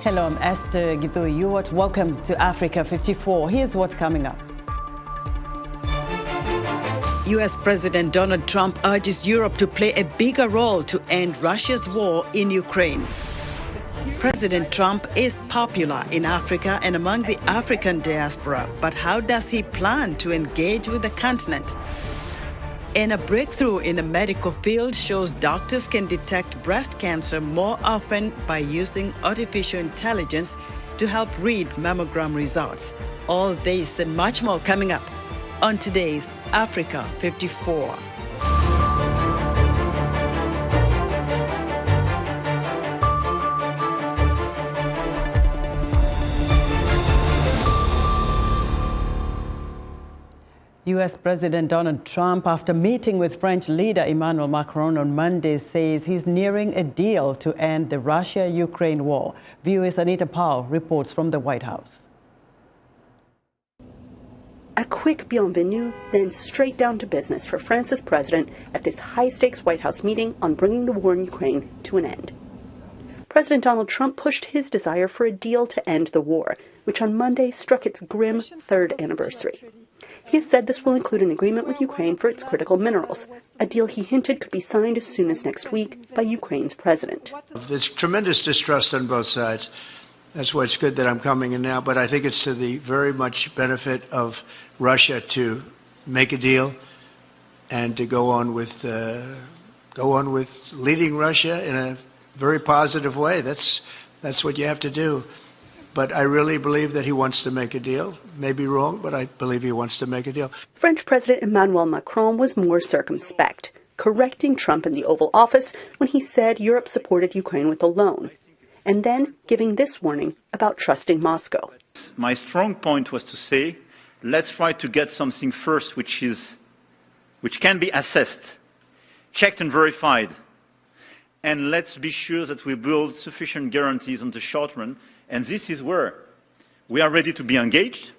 Hello, I'm Esther Githu. Welcome to Africa 54. Here's what's coming up. U.S. President Donald Trump urges Europe to play a bigger role to end Russia's war in Ukraine. President Trump is popular in Africa and among the African diaspora, but how does he plan to engage with the continent? And a breakthrough in the medical field shows doctors can detect breast cancer more often by using artificial intelligence to help read mammogram results. All this and much more coming up on today's Africa 54. U.S. President Donald Trump, after meeting with French leader Emmanuel Macron on Monday, says he's nearing a deal to end the Russia-Ukraine war. VOA's Anita Powell reports from the White House. A quick bienvenue, then straight down to business for France's president at this high-stakes White House meeting on bringing the war in Ukraine to an end. President Donald Trump pushed his desire for a deal to end the war, which on Monday struck its grim third anniversary. He has said this will include an agreement with Ukraine for its critical minerals, a deal he hinted could be signed as soon as next week by Ukraine's president. There's tremendous distrust on both sides. That's why it's good that I'm coming in now, but I think it's to the very much benefit of Russia to make a deal and to go on with leading Russia in a very positive way. That's what you have to do. But I really believe that he wants to make a deal. Maybe wrong, but I believe he wants to make a deal. French President Emmanuel Macron was more circumspect, correcting Trump in the Oval Office when he said Europe supported Ukraine with a loan, and then giving this warning about trusting Moscow. My strong point was to say, let's try to get something first which can be assessed, checked and verified, and let's be sure that we build sufficient guarantees on the short run. And this is where we are ready to be engaged.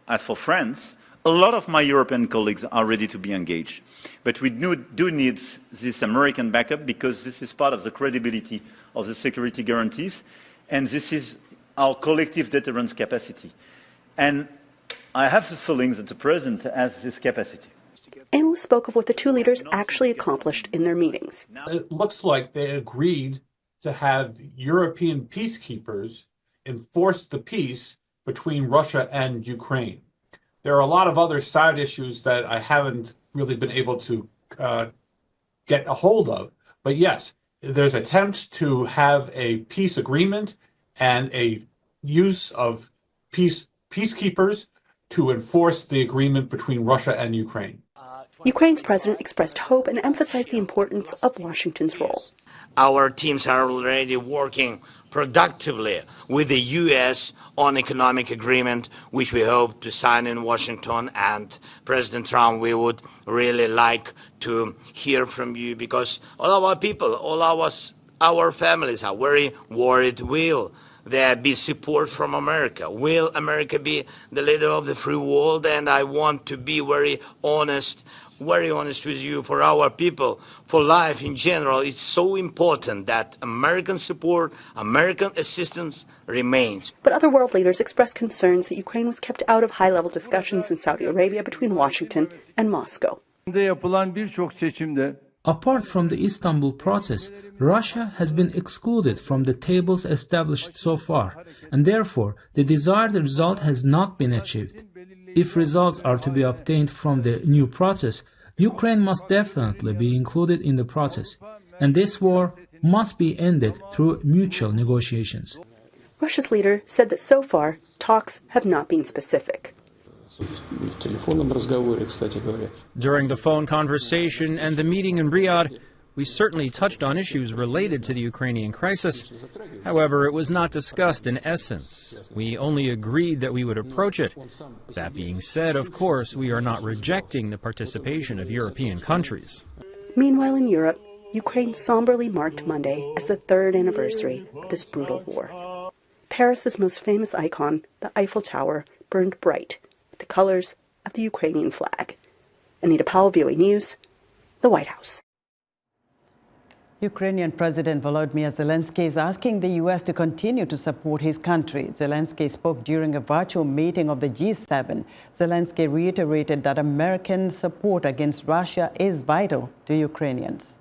As for France, a lot of my European colleagues are ready to be engaged. But we do need this American backup because this is part of the credibility of the security guarantees, and this is our collective deterrence capacity. And I have the feeling that the President has this capacity. Analysts spoke of what the two leaders actually accomplished in their meetings. It looks like they agreed to have European peacekeepers enforce the peace between Russia and Ukraine. There are a lot of other side issues that I haven't really been able to get a hold of. But yes, there's attempt to have a peace agreement and a use of peacekeepers to enforce the agreement between Russia and Ukraine. Ukraine's president expressed hope and emphasized the importance of Washington's role. Our teams are already working productively with the U.S. on economic agreement, which we hope to sign in Washington. And President Trump, we would really like to hear from you because all our people, all our families are very worried. Will there be support from America? Will America be the leader of the free world? And I want to be very honest with you. For our people, for life in general, it's so important that American support, American assistance remains. But other world leaders expressed concerns that Ukraine was kept out of high-level discussions in Saudi Arabia between Washington and Moscow. Apart from the Istanbul process, Russia has been excluded from the tables established so far, and therefore the desired result has not been achieved. If results are to be obtained from the new process, Ukraine must definitely be included in the process, and this war must be ended through mutual negotiations. Russia's leader said that so far, talks have not been specific. During the phone conversation and the meeting in Riyadh, we certainly touched on issues related to the Ukrainian crisis. However, it was not discussed in essence. We only agreed that we would approach it. That being said, of course, we are not rejecting the participation of European countries. Meanwhile, in Europe, Ukraine somberly marked Monday as the third anniversary of this brutal war. Paris's most famous icon, the Eiffel Tower, burned bright with the colors of the Ukrainian flag. Anita Powell, VOA News, the White House. Ukrainian President Volodymyr Zelensky is asking the U.S. to continue to support his country. Zelensky spoke during a virtual meeting of the G7. Zelensky reiterated that American support against Russia is vital to Ukrainians.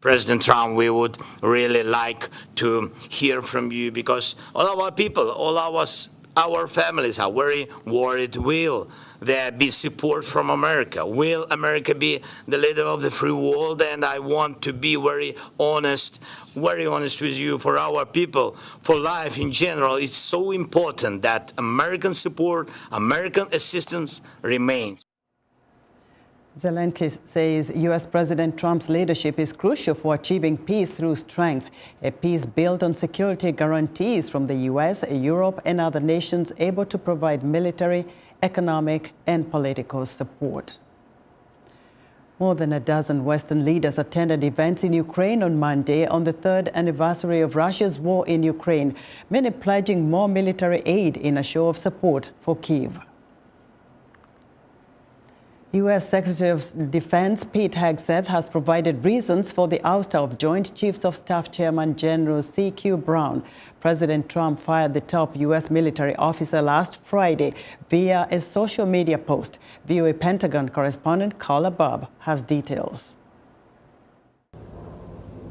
President Trump, we would really like to hear from you because all our people, all our families are very worried. Will there be support from America? Will America be the leader of the free world? And I want to be very honest with you. For our people, for life in general, it's so important that American support, American assistance remains. Zelensky says U.S. President Trump's leadership is crucial for achieving peace through strength, a peace built on security guarantees from the U.S., Europe, and other nations able to provide military, economic, and political support. More than a dozen Western leaders attended events in Ukraine on Monday on the third anniversary of Russia's war in Ukraine, many pledging more military aid in a show of support for Kyiv. U.S. Secretary of Defense Pete Hegseth has provided reasons for the ouster of Joint Chiefs of Staff Chairman General C.Q. Brown. President Trump fired the top U.S. military officer last Friday via a social media post. VOA Pentagon correspondent Carla Bob has details.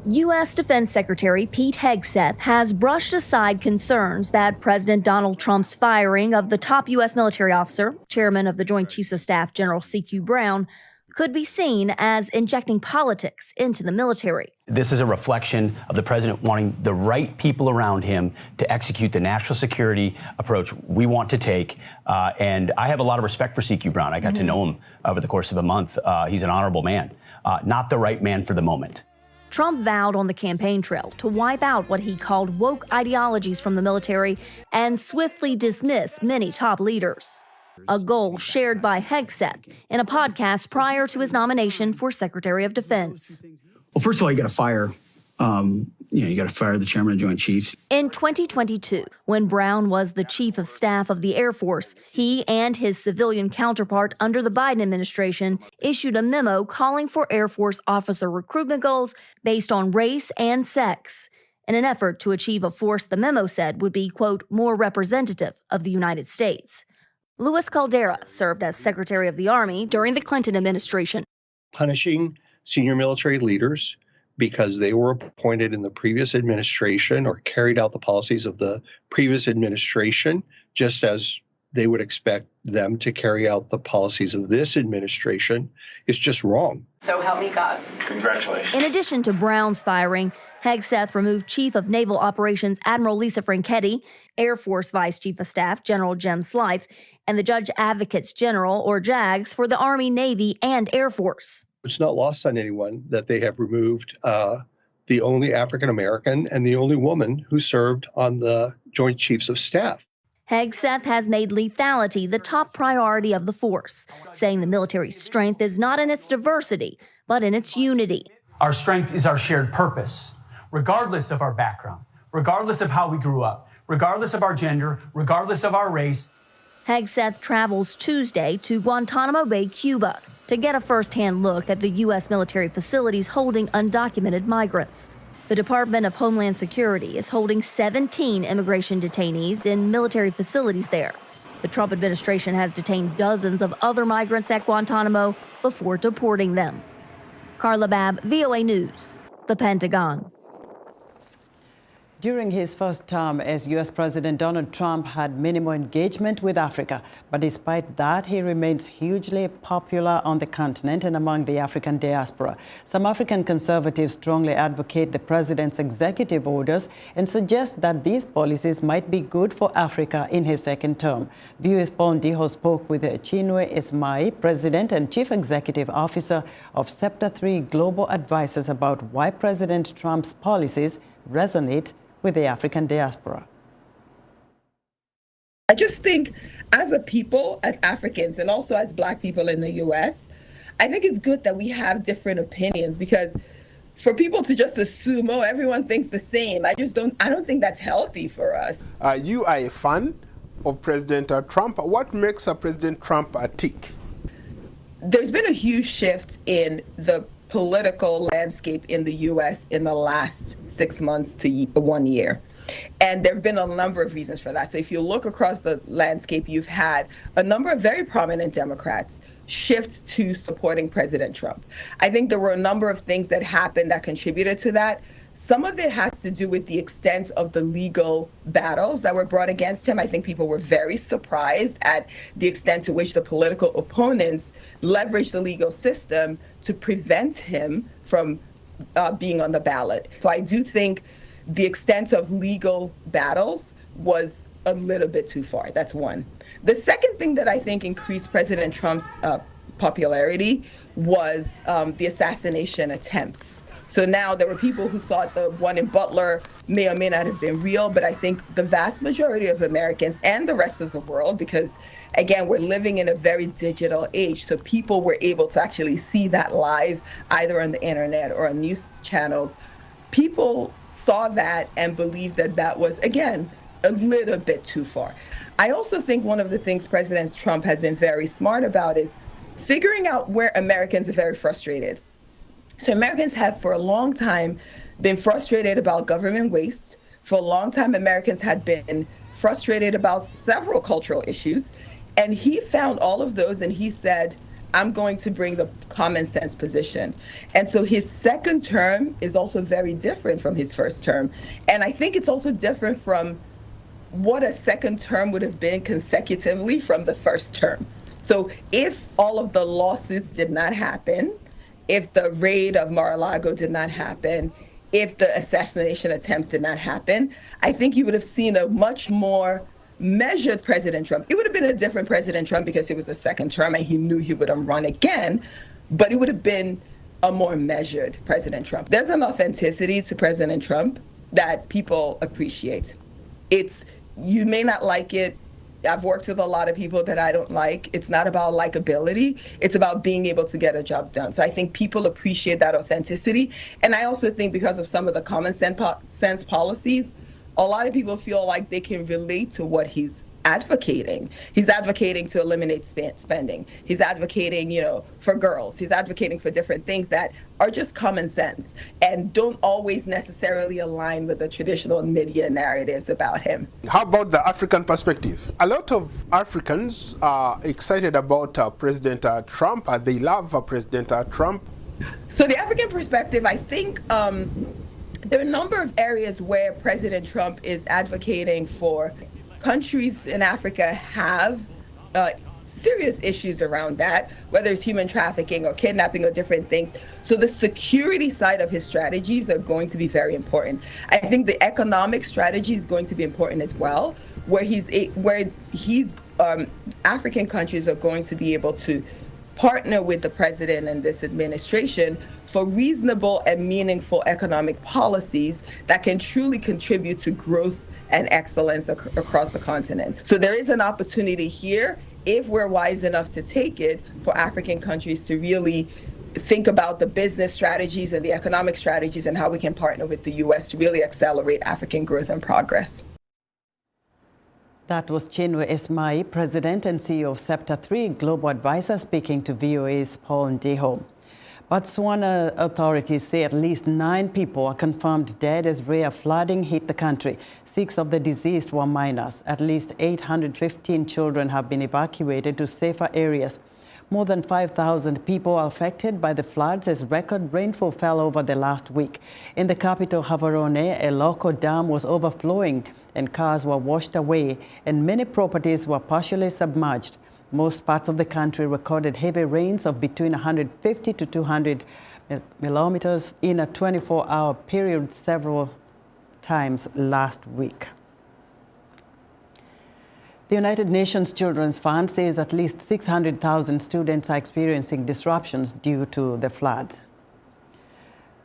U.S. Defense Secretary Pete Hegseth has brushed aside concerns that President Donald Trump's firing of the top U.S. military officer, chairman of the Joint Chiefs of Staff General C.Q. Brown, could be seen as injecting politics into the military. This is a reflection of the president wanting the right people around him to execute the national security approach we want to take. And I have a lot of respect for C.Q. Brown. I got to know him over the course of a month. He's an honorable man, not the right man for the moment. Trump vowed on the campaign trail to wipe out what he called woke ideologies from the military and swiftly dismiss many top leaders, a goal shared by Hegseth in a podcast prior to his nomination for Secretary of Defense. Well, first of all, you got to fire the chairman of the Joint Chiefs. In 2022, when Brown was the chief of staff of the Air Force, he and his civilian counterpart under the Biden administration issued a memo calling for Air Force officer recruitment goals based on race and sex, in an effort to achieve a force the memo said would be, quote, more representative of the United States. Luis Caldera served as Secretary of the Army during the Clinton administration. Punishing senior military leaders because they were appointed in the previous administration or carried out the policies of the previous administration, just as they would expect them to carry out the policies of this administration, is just wrong. So help me God. Congratulations. In addition to Brown's firing, Hegseth removed Chief of Naval Operations Admiral Lisa Franchetti, Air Force Vice Chief of Staff General Jem Slythe, and the Judge Advocates General, or JAGs, for the Army, Navy, and Air Force. It's not lost on anyone that they have removed the only African-American and the only woman who served on the Joint Chiefs of Staff. Hegseth has made lethality the top priority of the force, saying the military's strength is not in its diversity, but in its unity. Our strength is our shared purpose, regardless of our background, regardless of how we grew up, regardless of our gender, regardless of our race. Hegseth travels Tuesday to Guantanamo Bay, Cuba, to get a first-hand look at the U.S. military facilities holding undocumented migrants. The Department of Homeland Security is holding 17 immigration detainees in military facilities there. The Trump administration has detained dozens of other migrants at Guantanamo before deporting them. Carla Babb, VOA News, The Pentagon. During his first term as U.S. President, Donald Trump had minimal engagement with Africa. But despite that, he remains hugely popular on the continent and among the African diaspora. Some African conservatives strongly advocate the president's executive orders and suggest that these policies might be good for Africa in his second term. VOA's Paul Ndiho spoke with Chinwe Ismai, President and Chief Executive Officer of Scepter 3 Global Advisors, about why President Trump's policies resonate with the African diaspora. I just think as a people, as Africans, and also as Black people in the U.S., I think it's good that we have different opinions, because for people to just assume, oh, everyone thinks the same, I don't think that's healthy for us. You are a fan of President Trump. What makes President Trump tick? There's been a huge shift in the political landscape in the U.S. in the last 6 months to 1 year. And there have been a number of reasons for that. So if you look across the landscape, you've had a number of very prominent Democrats shift to supporting President Trump. I think there were a number of things that happened that contributed to that. Some of it has to do with the extent of the legal battles that were brought against him. I think people were very surprised at the extent to which the political opponents leveraged the legal system to prevent him from being on the ballot. So I do think the extent of legal battles was a little bit too far. That's one. The second thing that I think increased President Trump's popularity was the assassination attempts. So now there were people who thought the one in Butler may or may not have been real, but I think the vast majority of Americans and the rest of the world, because again, we're living in a very digital age, so people were able to actually see that live either on the internet or on news channels. People saw that and believed that that was, again, a little bit too far. I also think one of the things President Trump has been very smart about is figuring out where Americans are very frustrated. So Americans have for a long time been frustrated about government waste. For a long time, Americans had been frustrated about several cultural issues. And he found all of those and he said, I'm going to bring the common sense position. And so his second term is also very different from his first term. And I think it's also different from what a second term would have been consecutively from the first term. So if all of the lawsuits did not happen, if the raid of Mar-a-Lago did not happen, if the assassination attempts did not happen, I think you would have seen a much more measured President Trump. It would have been a different President Trump because it was a second term and he knew he would run again, but it would have been a more measured President Trump. There's an authenticity to President Trump that people appreciate. You may not like it. I've worked with a lot of people that I don't like. It's not about likability. It's about being able to get a job done. So I think people appreciate that authenticity. And I also think because of some of the common sense policies, a lot of people feel like they can relate to what he's advocating. He's advocating to eliminate spending. He's advocating, for girls. He's advocating for different things that are just common sense and don't always necessarily align with the traditional media narratives about him. How about the African perspective? A lot of Africans are excited about President Trump. They love President Trump. So the African perspective, I think there are a number of areas where President Trump is advocating for. Countries in Africa have serious issues around that, whether it's human trafficking or kidnapping or different things. So the security side of his strategies are going to be very important. I think the economic strategy is going to be important as well, where African countries are going to be able to partner with the president and this administration for reasonable and meaningful economic policies that can truly contribute to growth and excellence across the continent. So there is an opportunity here, if we're wise enough to take it, for African countries to really think about the business strategies and the economic strategies and how we can partner with the U.S. to really accelerate African growth and progress. That was Chinwe Esmai, President and CEO of Scepter 3 Global Advisor, speaking to VOA's Paul Ndeho. Botswana authorities say at least 9 people are confirmed dead as rare flooding hit the country. 6 of the deceased were minors. At least 815 children have been evacuated to safer areas. More than 5,000 people are affected by the floods as record rainfall fell over the last week. In the capital, Gaborone, a local dam was overflowing and cars were washed away, and many properties were partially submerged. Most parts of the country recorded heavy rains of between 150 to 200 millimeters in a 24-hour period several times last week. The United Nations Children's Fund says at least 600,000 students are experiencing disruptions due to the floods.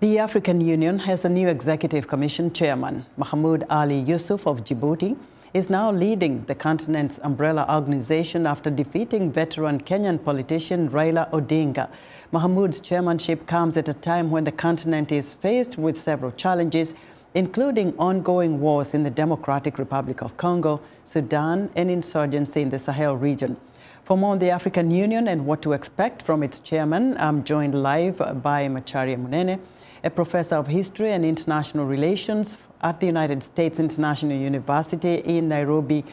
The African Union has a new Executive Commission chairman. Mahmoud Ali Yusuf of Djibouti is now leading the continent's umbrella organization after defeating veteran Kenyan politician Raila Odinga. Mahmoud's chairmanship comes at a time when the continent is faced with several challenges, including ongoing wars in the Democratic Republic of Congo, Sudan, and insurgency in the Sahel region. For more on the African Union and what to expect from its chairman, I'm joined live by Macharia Munene, a professor of history and international relations at the United States International University in Nairobi.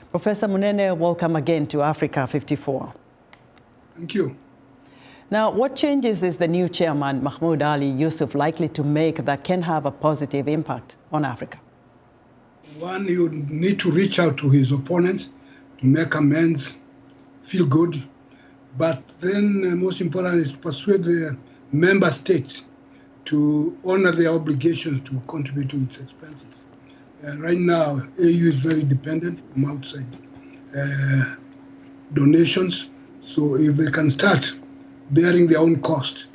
Professor Munene, welcome again to Africa 54. Thank you. Now, what changes is the new chairman, Mahmoud Ali Yusuf, likely to make that can have a positive impact on Africa? One, you need to reach out to his opponents to make amends, feel good, but then most important is to persuade the member states to honor their obligations to contribute to its expenses. Right now, AU is very dependent from outside donations, so if they can start bearing their own cost,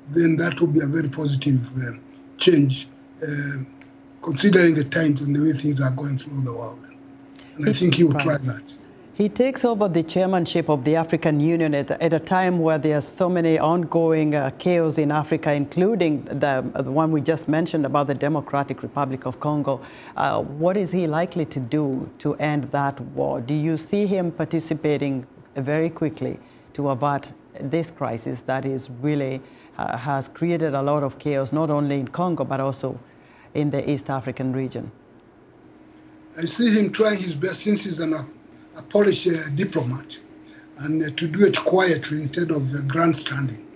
then that will be a very positive change, considering the times and the way things are going through the world. And I think he will try that. He takes over the chairmanship of the African Union at a time where there's so many ongoing chaos in Africa, including the one we just mentioned about the Democratic Republic of Congo. What is he likely to do to end that war? Do you see him participating very quickly to avert this crisis that is really has created a lot of chaos, not only in Congo, but also in the East African region? I see him trying his best since he's a Polish diplomat, and to do it quietly instead of grandstanding.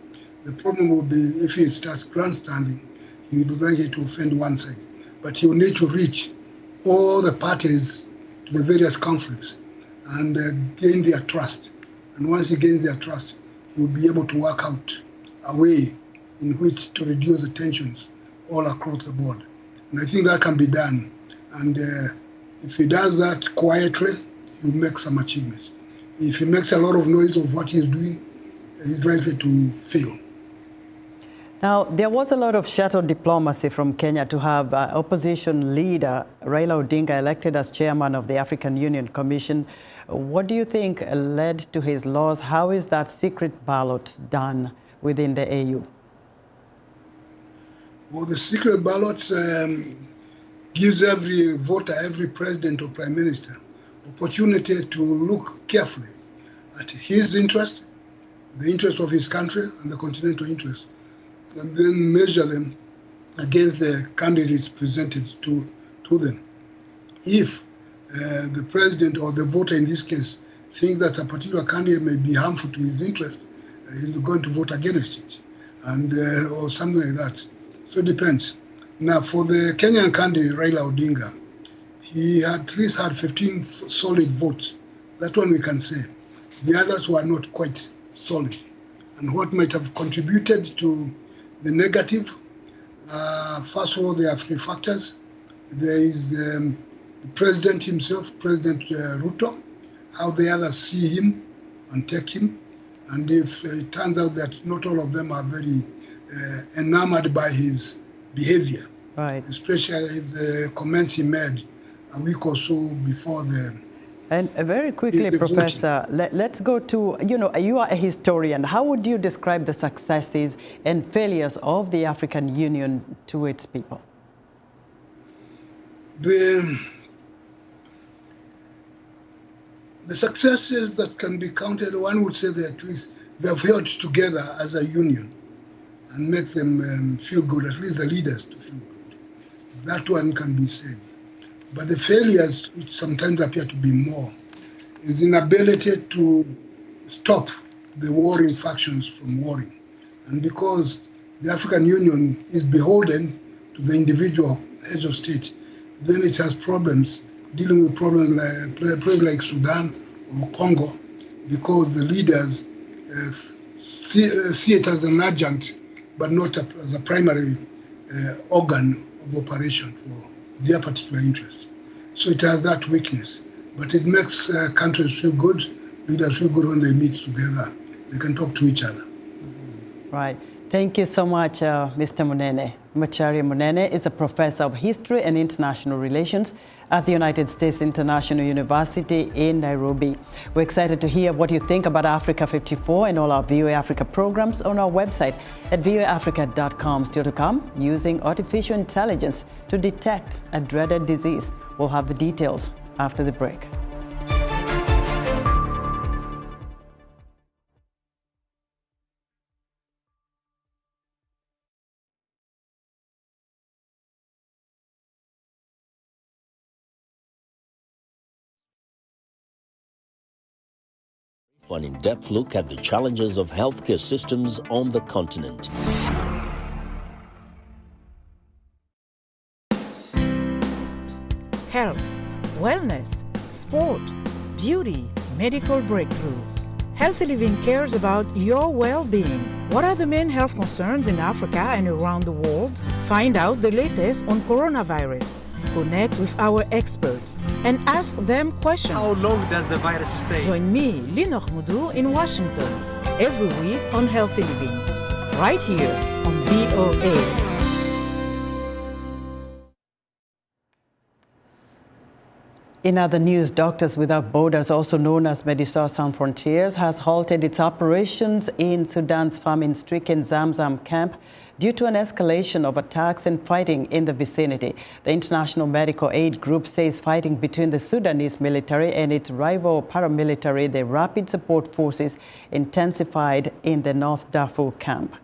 The problem will be if he starts grandstanding, he will be likely to offend one side. But he will need to reach all the parties to the various conflicts and gain their trust. And once he gains their trust, he will be able to work out a way in which to reduce the tensions all across the board. And I think that can be done. And if he does that quietly, he will make some achievements. If he makes a lot of noise of what he's doing, he's likely to fail. Now, there was a lot of shadow diplomacy from Kenya to have opposition leader Raila Odinga elected as chairman of the African Union Commission. What do you think led to his loss? How is that secret ballot done within the AU? Well, the secret ballot gives every voter, every president or prime minister, opportunity to look carefully at his interest, the interest of his country, and the continental interest, and then measure them against the candidates presented to them. If the president or the voter in this case thinks that a particular candidate may be harmful to his interest, he's going to vote against it, and or something like that. So it depends. Now, for the Kenyan candidate, Raila Odinga, he at least had 15 solid votes. That one we can say. The others were not quite solid. And what might have contributed to the negative, first of all, there are three factors. There is the president himself, President Ruto, how the others see him and take him. And if it turns out that not all of them are very enamored by his behavior, right, especially the comments he made a week or so before the... And very quickly, Professor, let's go to, you are a historian. How would you describe the successes and failures of the African Union to its people? The successes that can be counted, one would say that they have held together as a union and make them feel good, at least the leaders to feel good. That one can be said. But the failures, which sometimes appear to be more, is inability to stop the warring factions from warring. And because the African Union is beholden to the individual heads of state, then it has problems dealing with problems like Sudan or Congo, because the leaders see it as an adjunct, but not as a primary organ of operation for their particular interest. So it has that weakness, but it makes countries feel good, leaders feel good when they meet together. They can talk to each other. Right. Thank you so much, Mr. Munene. Macharia Munene is a professor of history and international relations at the United States International University in Nairobi. We're excited to hear what you think about Africa 54 and all our VOA Africa programs on our website at voaafrica.com. Still to come, using artificial intelligence to detect a dreaded disease. We'll have the details after the break. for an in-depth look at the challenges of healthcare systems on the continent. Health, wellness, sport, beauty, medical breakthroughs. Healthy Living cares about your well-being. What are the main health concerns in Africa and around the world? Find out the latest on coronavirus. Connect with our experts and ask them questions. How long does the virus stay? Join me, Linor Moudou, in Washington, every week on Healthy Living, right here on VOA. In other news, Doctors Without Borders, also known as Médecins Sans Frontières, has halted its operations in Sudan's famine-stricken Zamzam camp due to an escalation of attacks and fighting in the vicinity. The International Medical Aid Group says fighting between the Sudanese military and its rival paramilitary, the Rapid Support Forces, intensified in the North Darfur camp.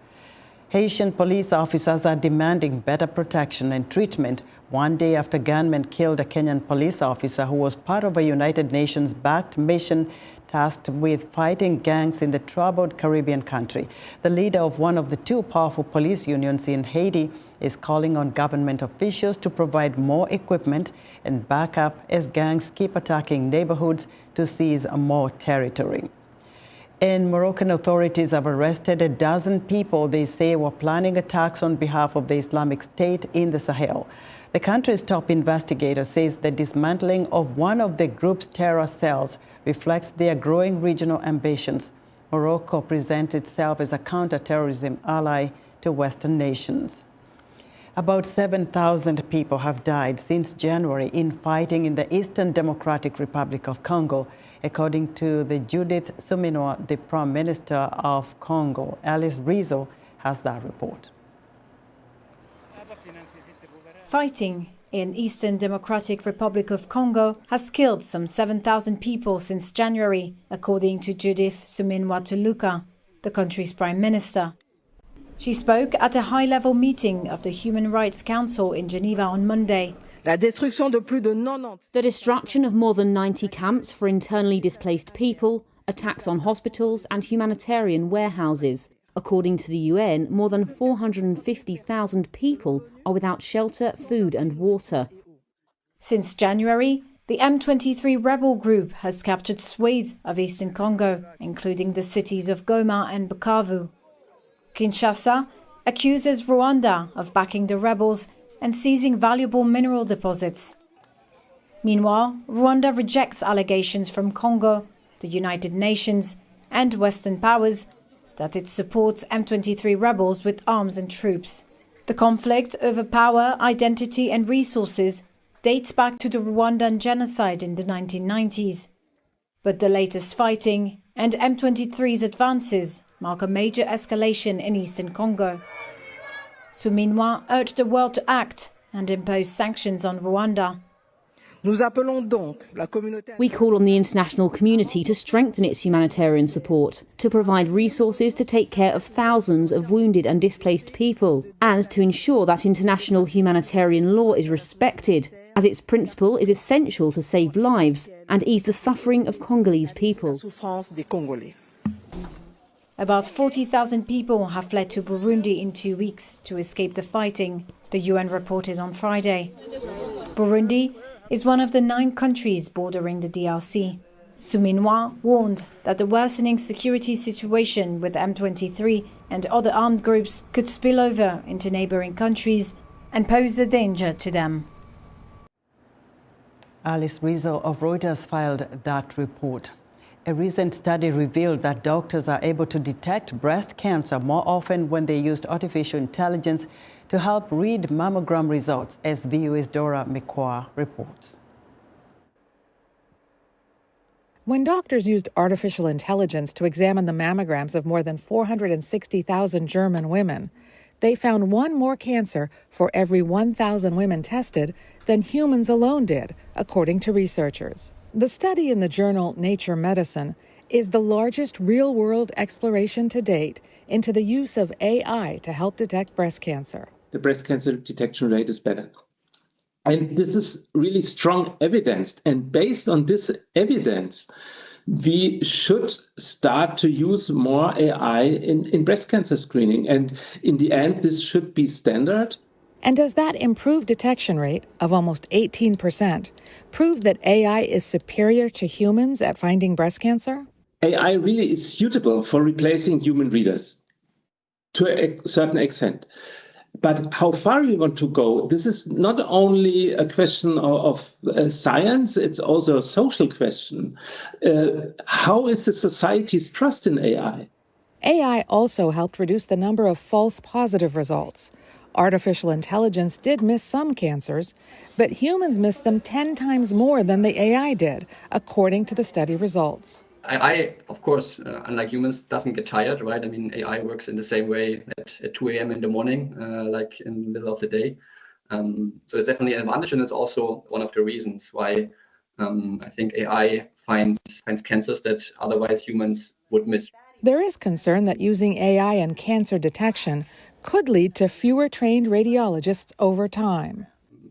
Haitian police officers are demanding better protection and treatment 1 day after gunmen killed a Kenyan police officer who was part of a United Nations-backed mission tasked with fighting gangs in the troubled Caribbean country. The leader of one of the two powerful police unions in Haiti is calling on government officials to provide more equipment and backup as gangs keep attacking neighborhoods to seize more territory. And Moroccan authorities have arrested a dozen people they say were planning attacks on behalf of the Islamic State in the Sahel. The country's top investigator says the dismantling of one of the group's terror cells reflects their growing regional ambitions. Morocco presents itself as a counter-terrorism ally to Western nations. About 7,000 people have died since January in fighting in the Eastern Democratic Republic of Congo, according to the Judith Suminwa, the Prime Minister of Congo. Alice Rizzo has that report. Fighting in Eastern Democratic Republic of Congo has killed some 7,000 people since January, according to Judith Suminwa Tuluka, the country's prime minister. She spoke at a high-level meeting of the Human Rights Council in Geneva on Monday. The destruction of more than 90 camps for internally displaced people, attacks on hospitals and humanitarian warehouses. According to the UN, more than 450,000 people are without shelter, food and water. Since January, the M23 rebel group has captured swathes of eastern Congo, including the cities of Goma and Bukavu. Kinshasa accuses Rwanda of backing the rebels and seizing valuable mineral deposits. Meanwhile, Rwanda rejects allegations from Congo, the United Nations and Western powers that it supports M23 rebels with arms and troops. The conflict over power, identity and resources dates back to the Rwandan genocide in the 1990s. But the latest fighting and M23's advances mark a major escalation in eastern Congo. Suminwa urged the world to act and impose sanctions on Rwanda. We call on the international community to strengthen its humanitarian support, to provide resources to take care of thousands of wounded and displaced people, and to ensure that international humanitarian law is respected, as its principle is essential to save lives and ease the suffering of Congolese people. About 40,000 people have fled to Burundi in 2 weeks to escape the fighting, the UN reported on Friday. Burundi is one of the 9 countries bordering the DRC. Suminwa warned that the worsening security situation with M23 and other armed groups could spill over into neighboring countries and pose a danger to them. Alice Rizzo of Reuters filed that report. A recent study revealed that doctors are able to detect breast cancer more often when they used artificial intelligence to help read mammogram results, as VOA's Dora McQuarrie reports. When doctors used artificial intelligence to examine the mammograms of more than 460,000 German women, they found one more cancer for every 1,000 women tested than humans alone did, according to researchers. The study in the journal Nature Medicine is the largest real-world exploration to date into the use of AI to help detect breast cancer. The breast cancer detection rate is better. And this is really strong evidence. And based on this evidence, we should start to use more AI in breast cancer screening. And in the end, this should be standard. And does that improved detection rate of almost 18% prove that AI is superior to humans at finding breast cancer? AI really is suitable for replacing human readers to a certain extent. But how far we want to go, this is not only a question of science, it's also a social question. How is the society's trust in AI? AI also helped reduce the number of false positive results. Artificial intelligence did miss some cancers, but humans missed them 10 times more than the AI did, according to the study results. AI, of course, unlike humans, doesn't get tired, right? I mean, AI works in the same way at 2 a.m. in the morning, like in the middle of the day. So it's definitely an advantage, and it's also one of the reasons why I think AI finds cancers that otherwise humans would miss. There is concern that using AI in cancer detection could lead to fewer trained radiologists over time.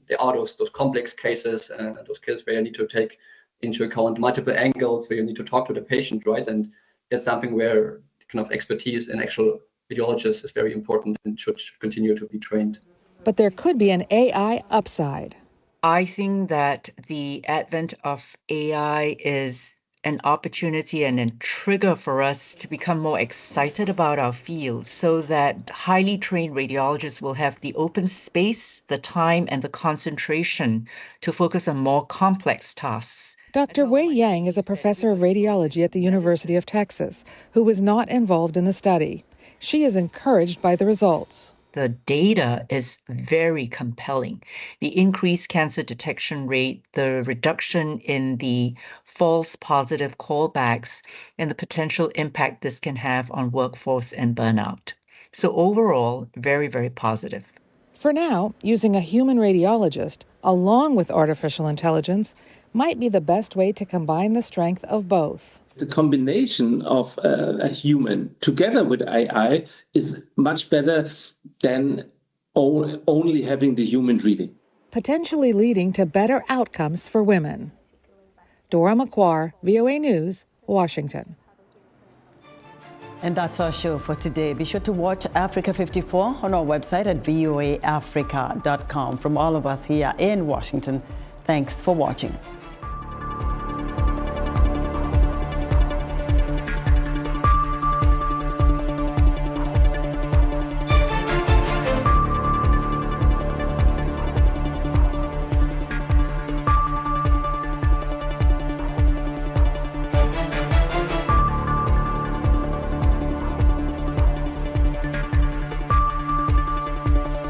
There are those complex cases, those cases where you need to take into account multiple angles, where you need to talk to the patient, right? And that's something where kind of expertise in actual radiologists is very important and should continue to be trained. But there could be an AI upside. I think that the advent of AI is an opportunity and a trigger for us to become more excited about our field, so that highly trained radiologists will have the open space, the time, and the concentration to focus on more complex tasks. Dr. Wei Yang is a professor of radiology at the University of Texas, who was not involved in the study. She is encouraged by the results. The data is very compelling. The increased cancer detection rate, the reduction in the false positive callbacks, and the potential impact this can have on workforce and burnout. So overall, very, very positive. For now, using a human radiologist, along with artificial intelligence, might be the best way to combine the strength of both. The combination of a human together with AI is much better than only having the human reading. Potentially leading to better outcomes for women. Dora McQuarr, VOA News, Washington. And that's our show for today. Be sure to watch Africa 54 on our website at voaafrica.com. From all of us here in Washington, thanks for watching.